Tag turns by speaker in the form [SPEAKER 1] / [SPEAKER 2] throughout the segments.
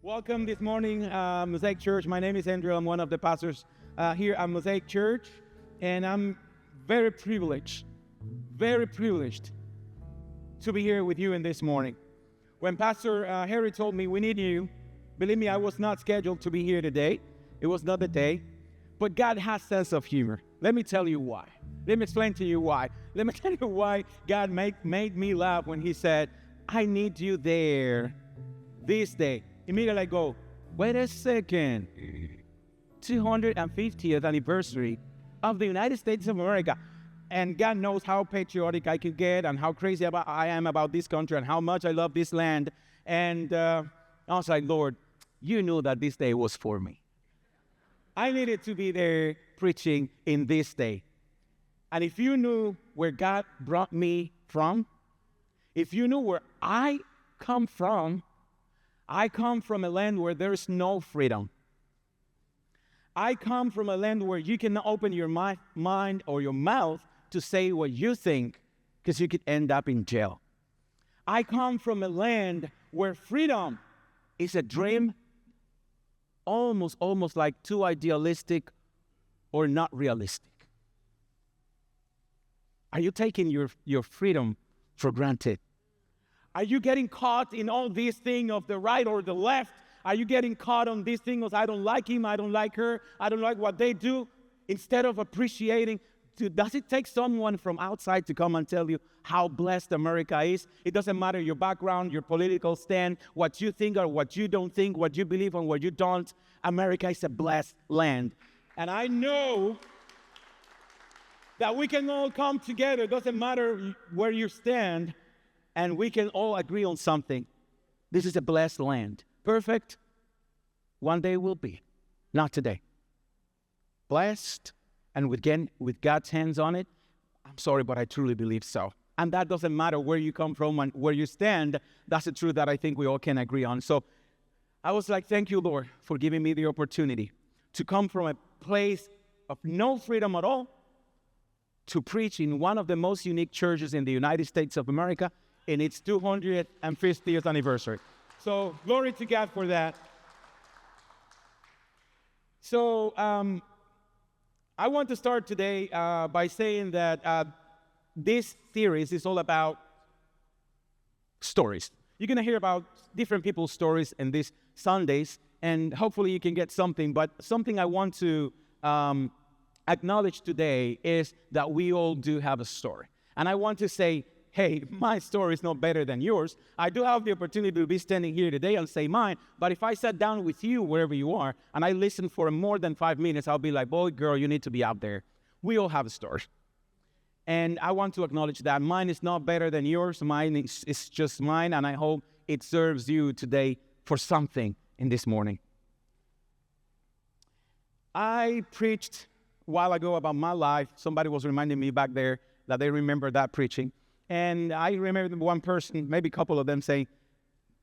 [SPEAKER 1] Welcome this morning, Mosaic Church. My name is Andrew. I'm one of the pastors here at Mosaic Church, and I'm very privileged to be here with you in this morning. When Pastor Harry told me we need you, believe me, I was not scheduled to be here today. It was not the day, but God has sense of humor. Let me tell you why. Let me explain to you why. Let me tell you why God made me laugh when He said, "I need you there this day." Immediately I go, wait a second, 250th anniversary of the United States of America. And God knows how patriotic I can get and how crazy I am about this country and how much I love this land. And I was like, Lord, you knew that this day was for me. I needed to be there preaching in this day. And if you knew where God brought me from, if you knew where I come from a land where there's no freedom. I come from a land where you cannot open your mind or your mouth to say what you think because you could end up in jail. I come from a land where freedom is a dream, almost like too idealistic or not realistic. Are you taking your freedom for granted? Are you getting caught in all these things of the right or the left? Are you getting caught on these things of I don't like him, I don't like her, I don't like what they do, instead of appreciating? Does it take someone from outside to come and tell you how blessed America is? It doesn't matter your background, your political stand, what you think or what you don't think, what you believe and what you don't. America is a blessed land. And I know that we can all come together. It doesn't matter where you stand. And we can all agree on something. This is a blessed land. Perfect? One day will be. Not today. Blessed, and with God's hands on it, I'm sorry, but I truly believe so. And that doesn't matter where you come from and where you stand. That's the truth that I think we all can agree on. So I was like, thank you, Lord, for giving me the opportunity to come from a place of no freedom at all to preach in one of the most unique churches in the United States of America in its 250th anniversary. So glory to God for that. So I want to start today by saying that this series is all about stories. You're going to hear about different people's stories in these Sundays, and hopefully you can get something. But something I want to acknowledge today is that we all do have a story. And I want to say, hey, my story is not better than yours. I do have the opportunity to be standing here today and say mine, but if I sat down with you wherever you are and I listened for more than 5 minutes, I'll be like, boy, girl, you need to be out there. We all have a story. And I want to acknowledge that mine is not better than yours. Mine is just mine, and I hope it serves you today for something in this morning. I preached a while ago about my life. Somebody was reminding me back there that they remember that preaching. And I remember one person, maybe a couple of them saying,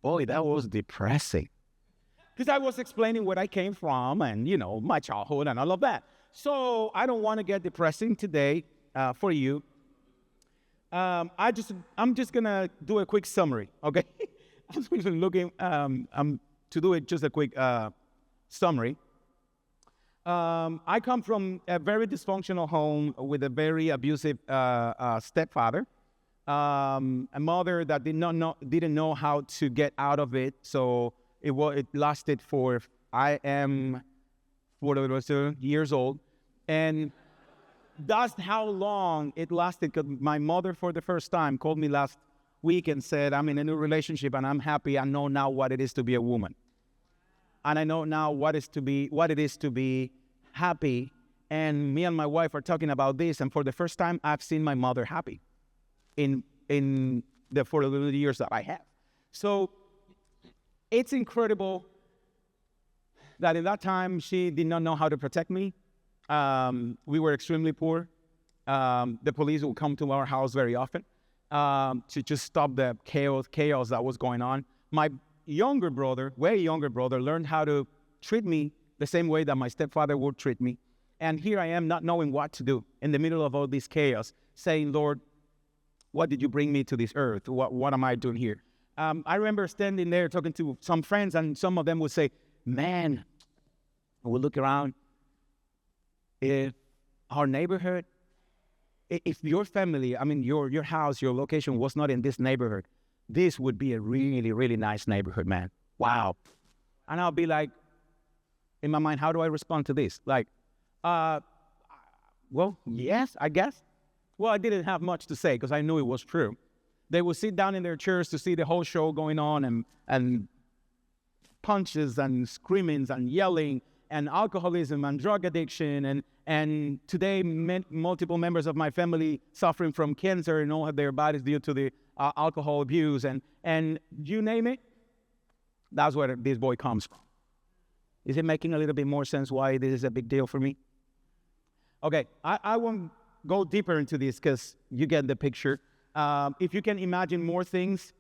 [SPEAKER 1] boy, that was depressing. Because I was explaining where I came from and, my childhood and all of that. So I don't want to get depressing today for you. I'm just going to do a quick summary, okay? I'm just looking to do it just a quick summary. I come from a very dysfunctional home with a very abusive stepfather. A mother that didn't know how to get out of it, so it lasted for I am 42 years old, and that's how long it lasted. Because my mother, for the first time, called me last week and said, "I'm in a new relationship and I'm happy. I know now what it is to be a woman, and I know now what it is to be happy." And me and my wife are talking about this, and for the first time, I've seen my mother happy in the 40 years that I have. So it's incredible that in that time, she did not know how to protect me. We were extremely poor. The police would come to our house very often to just stop the chaos that was going on. My younger brother, way younger brother, learned how to treat me the same way that my stepfather would treat me. And here I am not knowing what to do in the middle of all this chaos, saying, Lord, what did you bring me to this earth? What am I doing here? I remember standing there talking to some friends, and some of them would say, man, we look around, if our neighborhood, if your family, I mean, your house, your location was not in this neighborhood, this would be a really, really nice neighborhood, man. Wow. And I'll be like, in my mind, how do I respond to this? Like, well, yes, I guess. Well, I didn't have much to say because I knew it was true. They would sit down in their chairs to see the whole show going on, and punches and screamings and yelling and alcoholism and drug addiction. And today, multiple members of my family suffering from cancer in all of their bodies due to the alcohol abuse. And you name it, that's where this boy comes from. Is it making a little bit more sense why this is a big deal for me? Okay, I won't go deeper into this because you get the picture. If you can imagine more things,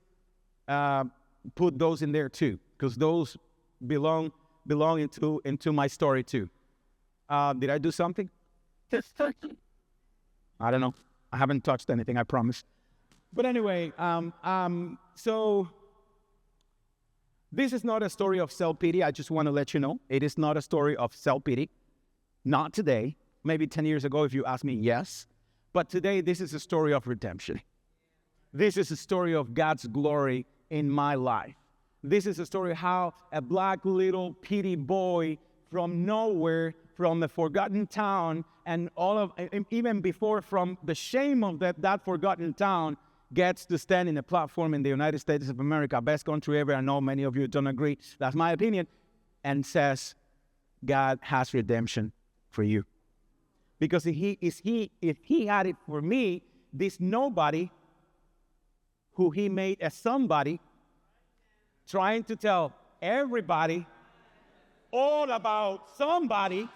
[SPEAKER 1] put those in there too, because those belong into my story too. Did I do something? I don't know. I haven't touched anything, I promise. But anyway, so this is not a story of self-pity. I just want to let you know. It is not a story of self-pity. Not today. Maybe 10 years ago, if you ask me, yes. But today, this is a story of redemption. This is a story of God's glory in my life. This is a story of how a black little pity boy from nowhere, from a forgotten town, and even before, from the shame of that forgotten town, gets to stand in a platform in the United States of America, best country ever. I know many of you don't agree. That's my opinion. And says, God has redemption for you. Because if he had it for me, this nobody who he made as somebody, trying to tell everybody all about somebody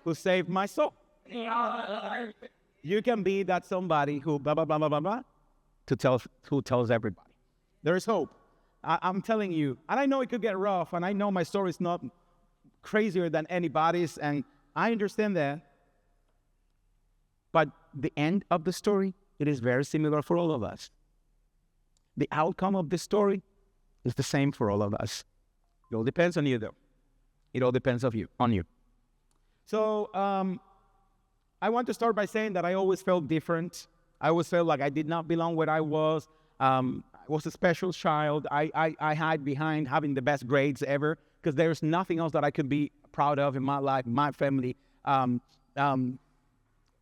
[SPEAKER 1] who saved my soul. You can be that somebody who blah, blah, blah, blah, blah, blah, who tells everybody. There is hope. I'm telling you, and I know it could get rough, and I know my story is not crazier than anybody's, and I understand that. But the end of the story, it is very similar for all of us. The outcome of the story is the same for all of us. It all depends on you, though. It all depends on you. So I want to start by saying that I always felt different. I always felt like I did not belong where I was. I was a special child. I hide behind having the best grades ever because there's nothing else that I could be proud of in my life, my family.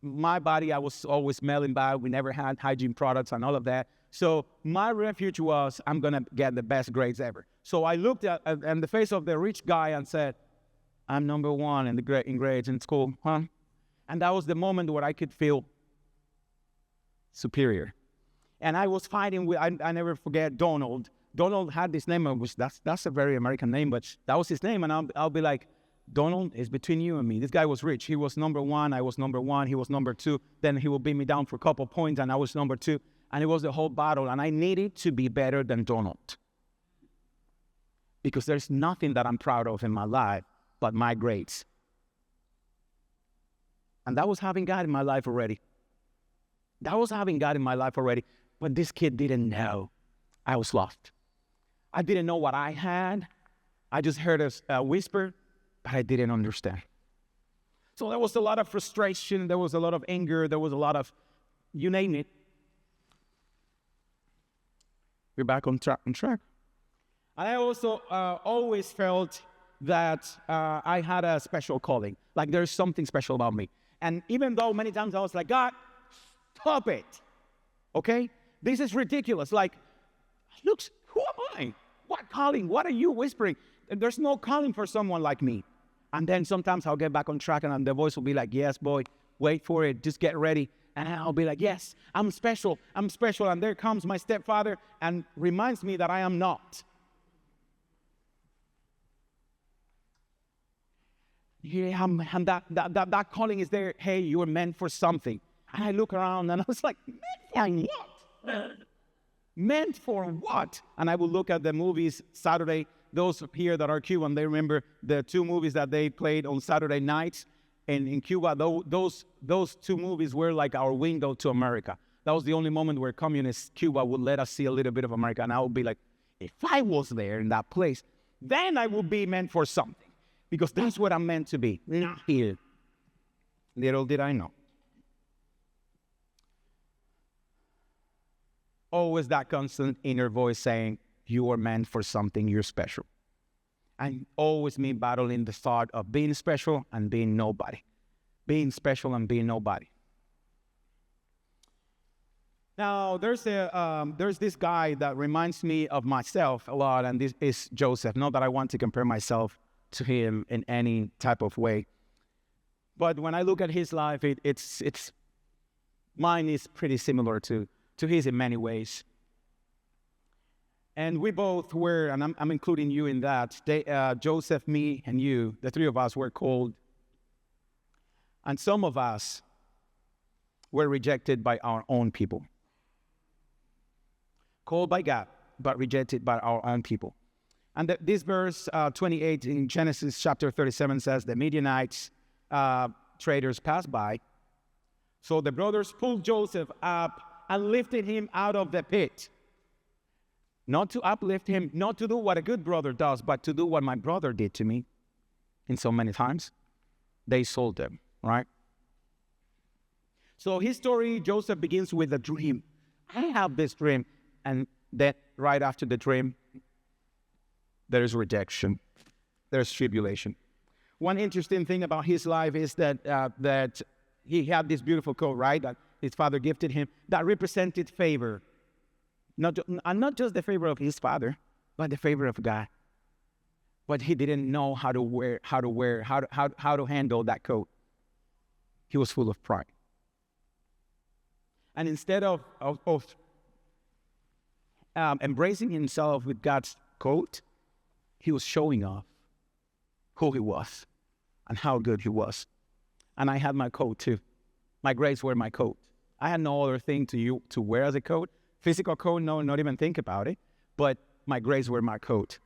[SPEAKER 1] My body, I was always smelling bad. We never had hygiene products and all of that. So my refuge was, I'm going to get the best grades ever. So I looked at the face of the rich guy and said, I'm number one in grades in school, huh? And that was the moment where I could feel superior. And I was fighting with, I never forget, Donald. Donald had this name, which that's a very American name, but that was his name. And I'll be like, Donald, it's between you and me. This guy was rich. He was number one. I was number one. He was number two. Then he would beat me down for a couple points, and I was number two. And it was the whole battle. And I needed to be better than Donald. Because there's nothing that I'm proud of in my life but my grades. And that was having God in my life already. But this kid didn't know. I was lost. I didn't know what I had. I just heard a whisper, but I didn't understand. So there was a lot of frustration. There was a lot of anger. There was a lot of, you name it. We're back on track. And I also always felt that I had a special calling. Like there's something special about me. And even though many times I was like, God, stop it. Okay? This is ridiculous. Like, look, who am I? What calling? What are you whispering? There's no calling for someone like me. And then sometimes I'll get back on track and the voice will be like, yes, boy, wait for it. Just get ready. And I'll be like, yes, I'm special. And there comes my stepfather and reminds me that I am not. Yeah, and that calling is there. Hey, you were meant for something. And I look around and I was like, meant for what? Meant for what? And I will look at the movies Saturday. Those here that are Cuban, they remember the two movies that they played on Saturday nights. And in Cuba, those two movies were like our window to America. That was the only moment where communist Cuba would let us see a little bit of America. And I would be like, if I was there in that place, then I would be meant for something. Because that's what I'm meant to be, not here. Little did I know. Always that constant inner voice saying, you are meant for something, you're special. And always me battling the thought of being special and being nobody. Being special and being nobody. Now, there's this guy that reminds me of myself a lot, and this is Joseph. Not that I want to compare myself to him in any type of way. But when I look at his life, mine is pretty similar to his in many ways. And we both were, and I'm including you in that, Joseph, me, and you, the three of us were called. And some of us were rejected by our own people. Called by God, but rejected by our own people. And this verse 28 in Genesis chapter 37 says, the Midianites traders passed by. So the brothers pulled Joseph up and lifted him out of the pit. Not to uplift him, not to do what a good brother does, but to do what my brother did to me. And so many times, they sold him, right? So his story, Joseph, begins with a dream. I have this dream. And then right after the dream, there is rejection. There's tribulation. One interesting thing about his life is that he had this beautiful coat, right, that his father gifted him, that represented favor. Not just the favor of his father, but the favor of God. But he didn't know how to handle that coat. He was full of pride. And instead of embracing himself with God's coat, he was showing off who he was and how good he was. And I had my coat too. My grades were my coat. I had no other thing to wear as a coat. Physical coat, no, not even think about it. But my grades were my coat.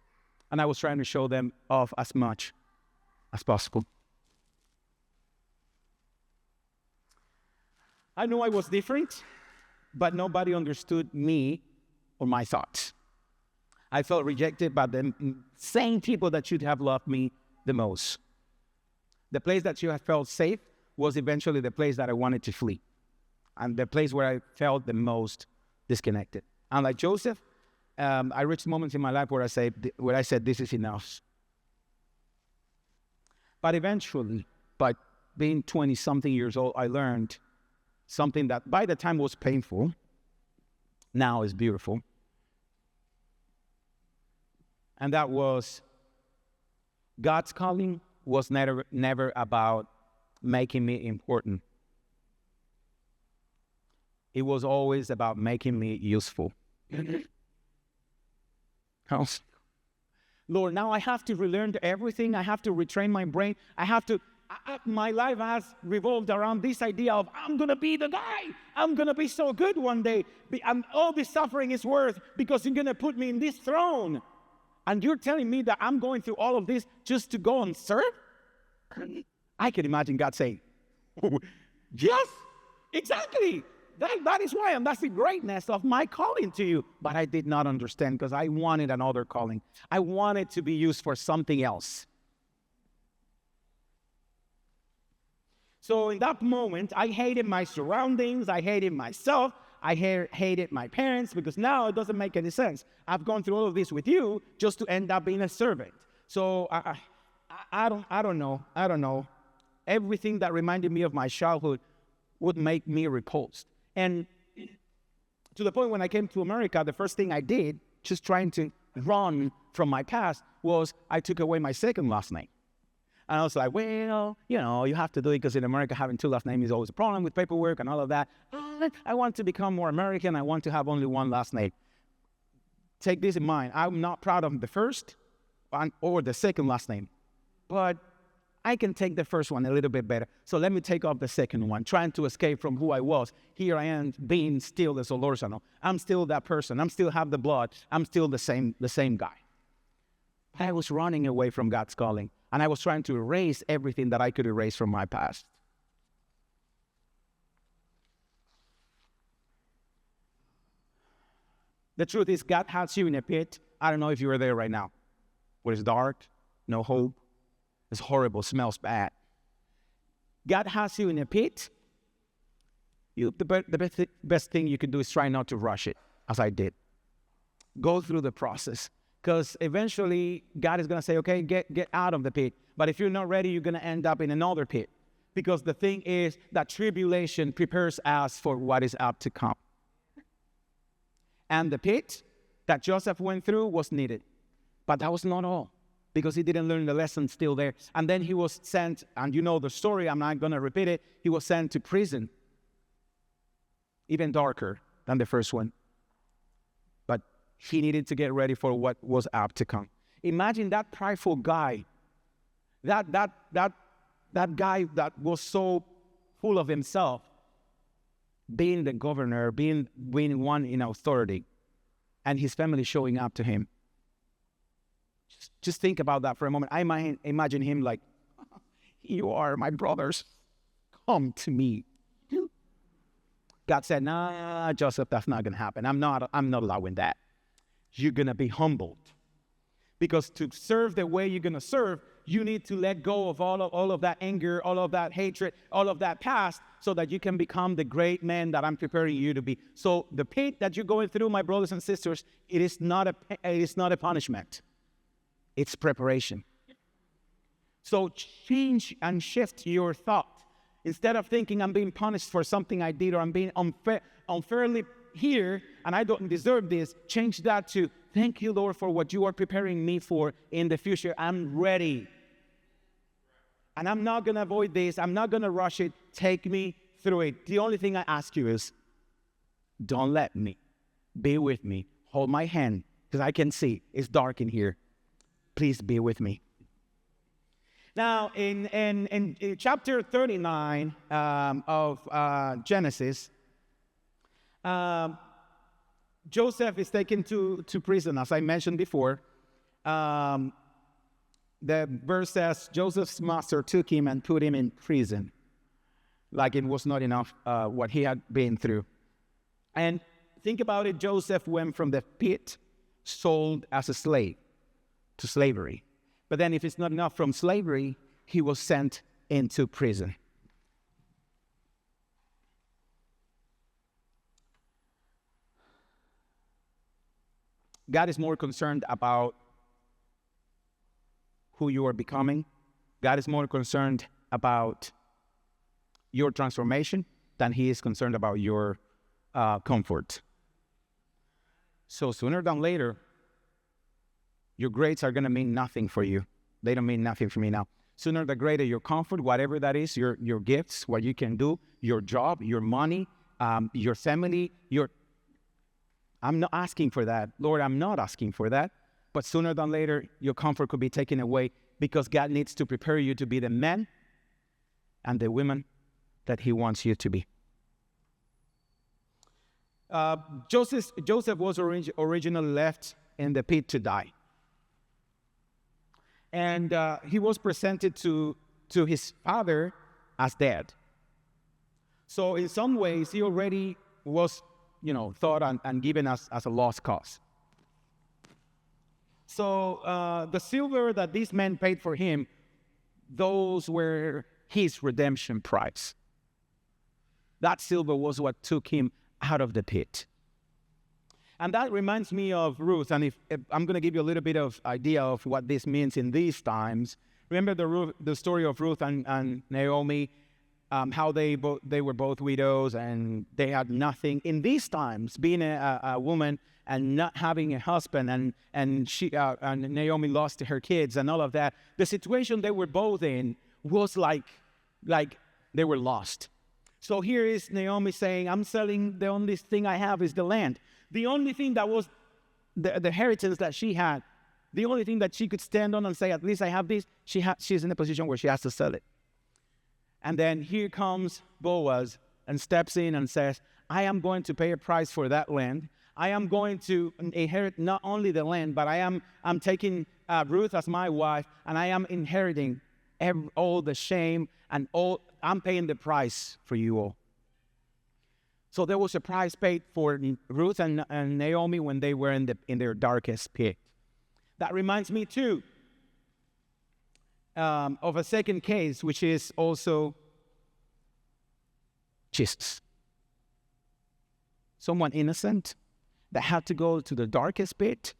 [SPEAKER 1] And I was trying to show them off as much as possible. I knew I was different, but nobody understood me or my thoughts. I felt rejected by the same people that should have loved me the most. The place that should have felt safe was eventually the place that I wanted to flee. And the place where I felt the most disconnected. And like Joseph, I reached moments in my life where I said, this is enough. But eventually, by being 20-something years old, I learned something that by the time was painful, now is beautiful. And that was, God's calling was never about making me important. It was always about making me useful. Lord, now I have to relearn everything. I have to retrain my brain. My life has revolved around this idea of, I'm going to be the guy. I'm going to be so good one day. All this suffering is worth because you're going to put me in this throne. And you're telling me that I'm going through all of this just to go and serve? I can imagine God saying, yes, exactly. That is why, and that's the greatness of my calling to you. But I did not understand because I wanted another calling. I wanted to be used for something else. So in that moment, I hated my surroundings. I hated myself. I hated my parents because now it doesn't make any sense. I've gone through all of this with you just to end up being a servant. So I don't know. Everything that reminded me of my childhood would make me repulsed. And to the point when I came to America, the first thing I did, just trying to run from my past, was I took away my second last name. And I was like, well, you have to do it because in America, having two last names is always a problem with paperwork and all of that. I want to become more American. I want to have only one last name. Take this in mind. I'm not proud of the first or the second last name, but I can take the first one a little bit better. So let me take off the second one, trying to escape from who I was. Here I am being still the Solorzano. I'm still that person. I'm still have the blood. I'm still the same guy. I was running away from God's calling, and I was trying to erase everything that I could erase from my past. The truth is, God has you in a pit. I don't know if you are there right now, where it's dark, no hope, it's horrible, smells bad. God has you in a pit. The best thing you can do is try not to rush it, as I did. Go through the process, because eventually God is going to say, okay, get out of the pit. But if you're not ready, you're going to end up in another pit, because the thing is that tribulation prepares us for what is up to come. And the pit that Joseph went through was needed. But that was not all, because he didn't learn the lesson still there. And then he was sent, and you know the story, I'm not going to repeat it, he was sent to prison. Even darker than the first one. But he needed to get ready for what was up to come. Imagine that prideful guy, that guy that was so full of himself, being the governor, being one in authority, and his family showing up to him. Just think about that for a moment. I imagine him like, you are my brothers. Come to me. God said, nah, Joseph, that's not going to happen. I'm not allowing that. You're going to be humbled. Because to serve the way you're going to serve, you need to let go of all of that anger, all of that hatred, all of that past, so that you can become the great man that I'm preparing you to be. So the pit that you're going through, my brothers and sisters, it is not a punishment. It's preparation. So change and shift your thought. Instead of thinking I'm being punished for something I did, or I'm being unfairly here and I don't deserve this, change that to, thank you, Lord, for what you are preparing me for in the future. I'm ready. And I'm not going to avoid this. I'm not going to rush it. Take me through it. The only thing I ask you is, don't let me. Be with me. Hold my hand, because I can see it's dark in here. Please be with me. Now, in chapter 39 of Genesis, Joseph is taken to prison, as I mentioned before. The verse says, Joseph's master took him and put him in prison. Like it was not enough what he had been through. And think about it, Joseph went from the pit, sold as a slave, to slavery. But then if it's not enough from slavery, he was sent into prison. God is more concerned about who you are becoming. God is more concerned about your transformation than he is concerned about your comfort. So sooner than later, your grades are going to mean nothing for you. They don't mean nothing for me now. Sooner the greater your comfort, whatever that is, your gifts, what you can do, your job, your money, your family, I'm not asking for that. Lord, I'm not asking for that. But sooner than later, your comfort could be taken away, because God needs to prepare you to be the man and the woman that he wants you to be. Joseph was originally left in the pit to die. And he was presented to his father as dead. So in some ways, he already was, thought and given as a lost cause. So the silver that these men paid for him, those were his redemption price. That silver was what took him out of the pit. And that reminds me of Ruth. And if I'm going to give you a little bit of idea of what this means in these times. Remember the story of Ruth and Naomi, how they were both widows and they had nothing. In these times, being a woman and not having a husband, and Naomi lost her kids and all of that, the situation they were both in was like they were lost. So here is Naomi saying, I'm selling, the only thing I have is the land. The only thing that was the inheritance that she had, the only thing that she could stand on and say, at least I have this, she's in a position where she has to sell it. And then here comes Boaz and steps in and says, I am going to pay a price for that land. I am going to inherit not only the land, but I'm taking Ruth as my wife, and I am inheriting all the shame and all. I'm paying the price for you all. So there was a price paid for Ruth and Naomi when they were in their darkest pit. That reminds me too of a second case, which is also Jesus. Someone innocent that had to go to the darkest pit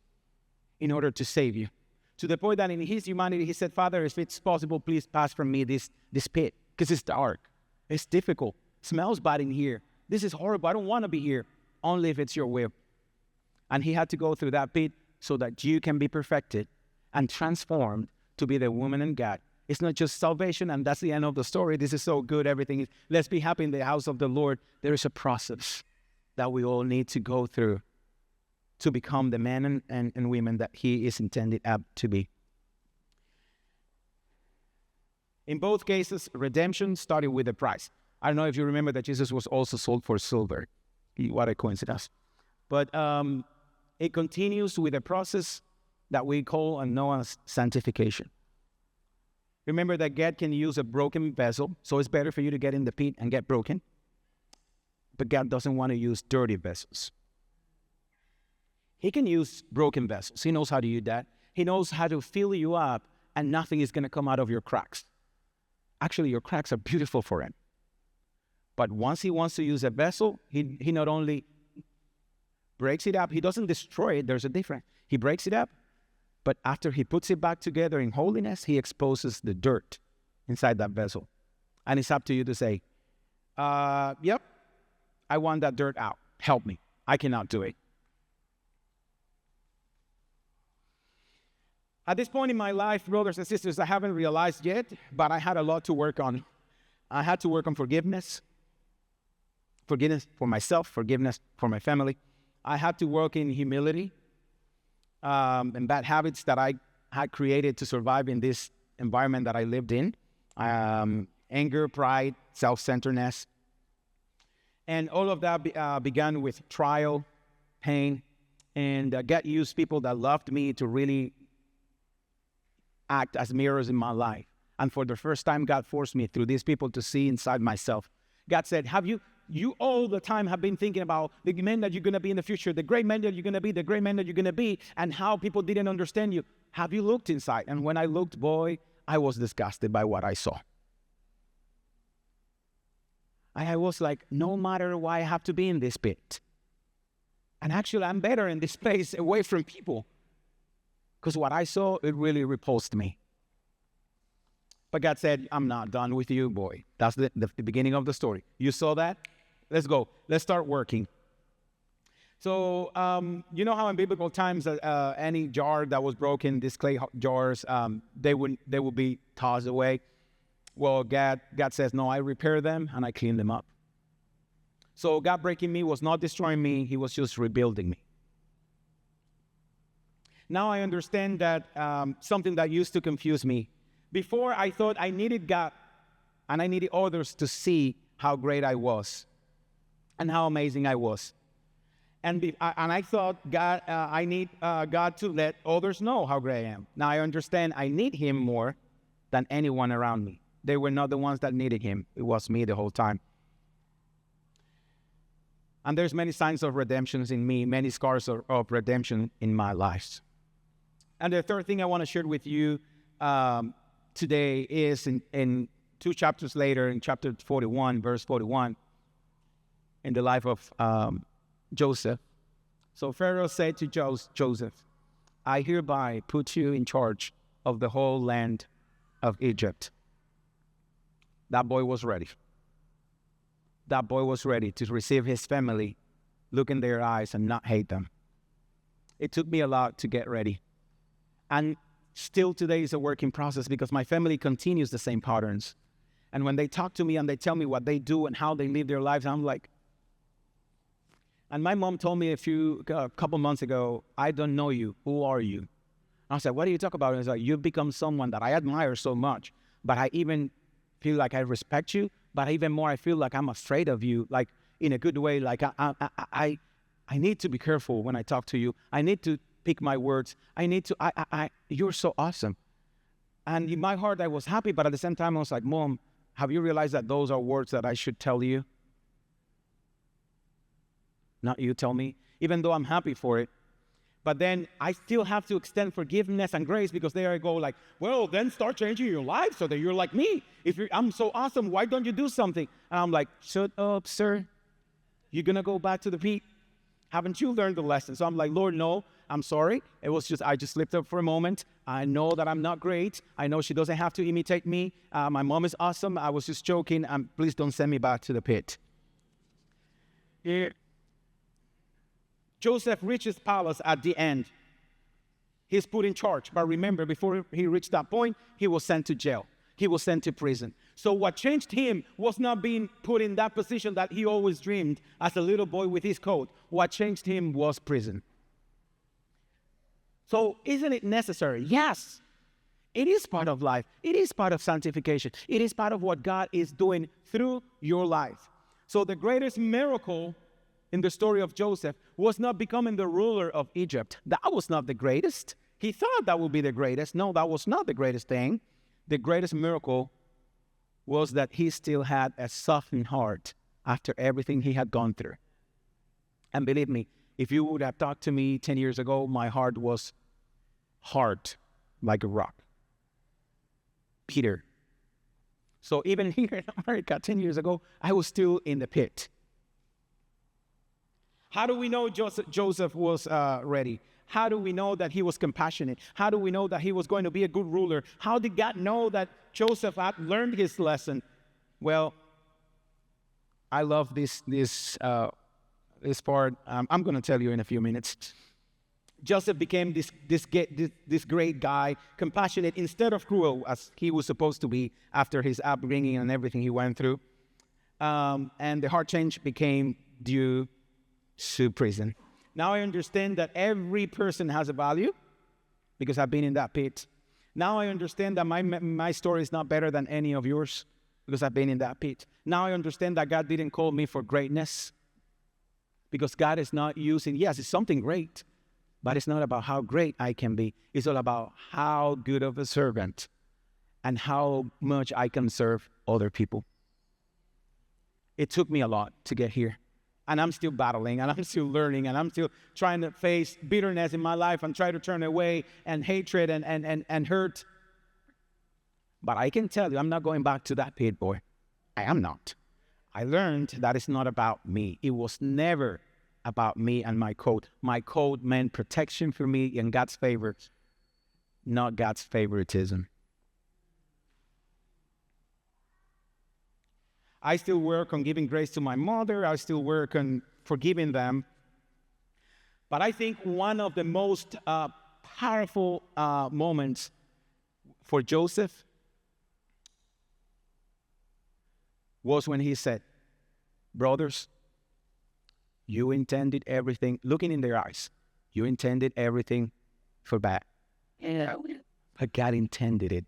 [SPEAKER 1] in order to save you. To the point that in his humanity, he said, Father, if it's possible, please pass from me this pit, because it's dark. It's difficult. It smells bad in here. This is horrible. I don't want to be here, only if it's your will. And he had to go through that pit so that you can be perfected and transformed to be the woman in God. It's not just salvation, and that's the end of the story. This is so good, everything is, let's be happy in the house of the Lord. There is a process that we all need to go through to become the men and women that he is intended to be. In both cases, redemption started with a price. I don't know if you remember that Jesus was also sold for silver. What a coincidence. But it continues with a process that we call and know as sanctification. Remember that God can use a broken vessel, so it's better for you to get in the pit and get broken. But God doesn't want to use dirty vessels. He can use broken vessels. He knows how to do that. He knows how to fill you up and nothing is going to come out of your cracks. Actually, your cracks are beautiful for him. But once he wants to use a vessel, he not only breaks it up, he doesn't destroy it, there's a difference. He breaks it up, but after he puts it back together in holiness, he exposes the dirt inside that vessel. And it's up to you to say, yep, I want that dirt out. Help me. I cannot do it. At this point in my life, brothers and sisters, I haven't realized yet, but I had a lot to work on. I had to work on forgiveness. Forgiveness for myself, forgiveness for my family. I had to work in humility and bad habits that I had created to survive in this environment that I lived in. Anger, pride, self-centeredness. And all of that began with trial, pain, and God used people that loved me to really act as mirrors in my life. And for the first time, God forced me through these people to see inside myself. God said, have you all the time have been thinking about the men that you're going to be in the future, the great men that you're going to be, the great men that you're going to be, and how people didn't understand you. Have you looked inside? And when I looked, boy, I was disgusted by what I saw. I was like, no matter why I have to be in this pit. And actually, I'm better in this place away from people. Because what I saw, it really repulsed me. But God said, I'm not done with you, boy. That's the beginning of the story. You saw that? Let's go. Let's start working. So, you know how in biblical times, any jar that was broken, these clay jars, they would be tossed away. Well, God says, no, I repair them and I clean them up. So God breaking me was not destroying me. He was just rebuilding me. Now I understand that something that used to confuse me. Before, I thought I needed God and I needed others to see how great I was and how amazing I was. And I thought I need God to let others know how great I am. Now I understand I need him more than anyone around me. They were not the ones that needed him. It was me the whole time. And there's many signs of redemption in me, many scars of redemption in my life. And the third thing I want to share with you today is in 2 chapters later, in chapter 41, verse 41, in the life of Joseph. So Pharaoh said to Joseph, I hereby put you in charge of the whole land of Egypt. That boy was ready. That boy was ready to receive his family, look in their eyes and not hate them. It took me a lot to get ready. And still today is a working process because my family continues the same patterns. And when they talk to me and they tell me what they do and how they live their lives, I'm like, and my mom told me a couple months ago, I don't know you. Who are you? I said, what are you talking about? And it's like, you've become someone that I admire so much, but I even feel like I respect you, but even more, I feel like I'm afraid of you, like in a good way. Like I need to be careful when I talk to you. I need to pick my words. You're so awesome. And in my heart, I was happy, but at the same time, I was like, Mom, have you realized that those are words that I should tell you? not you tell me, even though I'm happy for it. But then I still have to extend forgiveness and grace, because there I go like, well, then start changing your life so that you're like me. I'm so awesome, why don't you do something? And I'm like, shut up, sir. You're going to go back to the pit. Haven't you learned the lesson? So I'm like, Lord, no, I'm sorry. I just slipped up for a moment. I know that I'm not great. I know she doesn't have to imitate me. My mom is awesome. I was just joking. Please don't send me back to the pit. Yeah. Joseph reaches palace at the end. He's put in charge. But remember, before he reached that point, he was sent to jail. He was sent to prison. So what changed him was not being put in that position that he always dreamed as a little boy with his coat. What changed him was prison. So isn't it necessary? Yes. It is part of life. It is part of sanctification. It is part of what God is doing through your life. So the greatest miracle in the story of Joseph was not becoming the ruler of Egypt. That was not the greatest. He thought that would be the greatest. No, that was not the greatest thing. The greatest miracle was that he still had a softened heart after everything he had gone through. And believe me, if you would have talked to me 10 years ago, my heart was hard like a rock. Peter. So even here in America 10 years ago, I was still in the pit. How do we know Joseph was ready? How do we know that he was compassionate? How do we know that he was going to be a good ruler? How did God know that Joseph had learned his lesson? Well, I love this part. I'm going to tell you in a few minutes. Joseph became this great guy, compassionate instead of cruel, as he was supposed to be after his upbringing and everything he went through. And the heart change became due to prison. Now I understand that every person has a value because I've been in that pit. Now I understand that my story is not better than any of yours because I've been in that pit. Now I understand that God didn't call me for greatness because God is not using, yes, it's something great, but it's not about how great I can be. It's all about how good of a servant and how much I can serve other people. It took me a lot to get here. And I'm still battling, and I'm still learning, and I'm still trying to face bitterness in my life and try to turn away and hatred and hurt. But I can tell you, I'm not going back to that pit, boy. I am not. I learned that it's not about me. It was never about me and my coat. My coat meant protection for me and God's favor, not God's favoritism. I still work on giving grace to my mother. I still work on forgiving them. But I think one of the most powerful moments for Joseph was when he said, brothers, you intended everything, looking in their eyes, you intended everything for bad. Yeah. But God intended it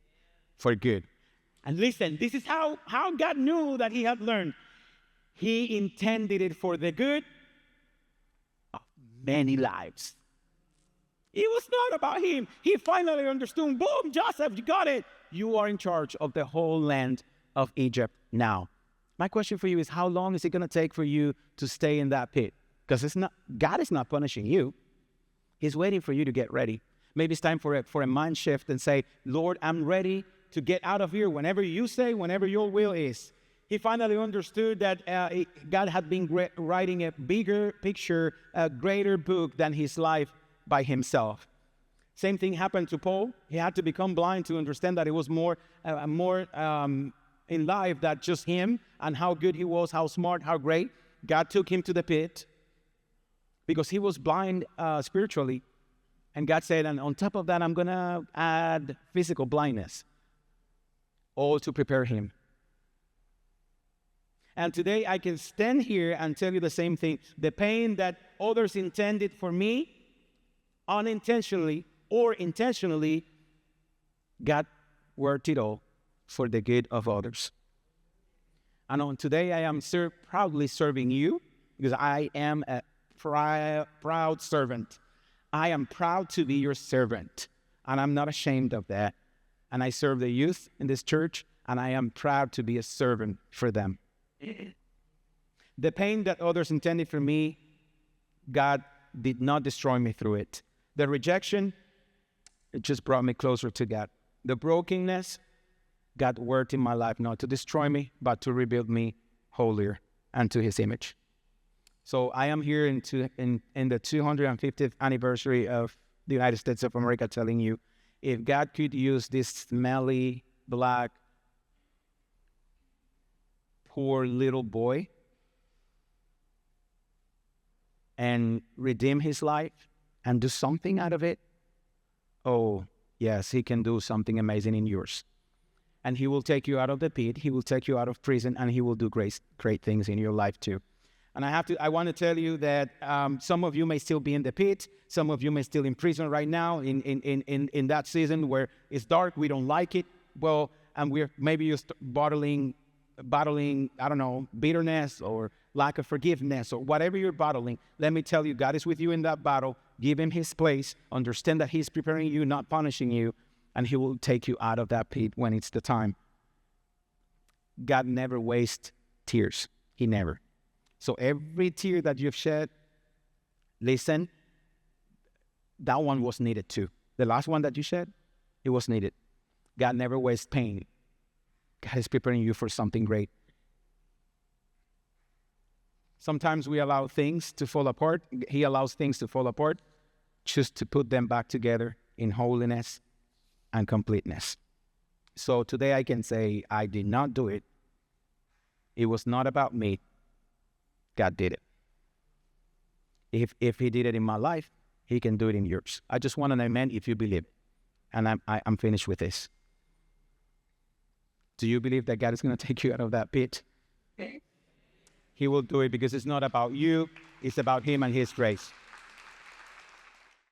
[SPEAKER 1] for good. And listen, this is how God knew that he had learned. He intended it for the good of many lives. It was not about him. He finally understood, boom, Joseph, you got it. You are in charge of the whole land of Egypt now. My question for you is, how long is it going to take for you to stay in that pit? Because God is not punishing you. He's waiting for you to get ready. Maybe it's time for a mind shift and say, Lord, I'm ready to get out of here whenever you say, whenever your will is. He finally understood that God had been writing a bigger picture, a greater book than his life by himself. Same thing happened to Paul. He had to become blind to understand that it was more in life than just him and how good he was, how smart, how great. God took him to the pit because he was blind spiritually. And God said, and on top of that, I'm going to add physical blindness, all to prepare him. And today I can stand here and tell you the same thing. The pain that others intended for me, unintentionally or intentionally, God worked it all for the good of others. And on today I am proudly serving you because I am a proud servant. I am proud to be your servant, and I'm not ashamed of that. And I serve the youth in this church, and I am proud to be a servant for them. The pain that others intended for me God did not destroy me through it. The rejection, it just brought me closer to God. The brokenness, God worked in my life not to destroy me, but to rebuild me holier and to his image. So I am here in the 250th anniversary of the United States of America telling you, if God could use this smelly, black, poor little boy and redeem his life and do something out of it, oh, yes, he can do something amazing in yours. And he will take you out of the pit, he will take you out of prison, and he will do great things in your life too. And I want to tell you that some of you may still be in the pit, some of you may still in prison right now, in that season where it's dark, we don't like it. Well, and maybe you're battling, I don't know, bitterness or lack of forgiveness or whatever you're battling. Let me tell you, God is with you in that battle. Give him his place. Understand that he's preparing you, not punishing you, and he will take you out of that pit when it's the time. God never wastes tears. He never. So every tear that you've shed, listen, that one was needed too. The last one that you shed, it was needed. God never wastes pain. God is preparing you for something great. Sometimes we allow things to fall apart. He allows things to fall apart just to put them back together in holiness and completeness. So today I can say, I did not do it. It was not about me. God did it. If he did it in my life, he can do it in yours. I just want an amen if you believe it. And I'm finished with this. Do you believe that God is going to take you out of that pit? He will do it because it's not about you. It's about him and his grace.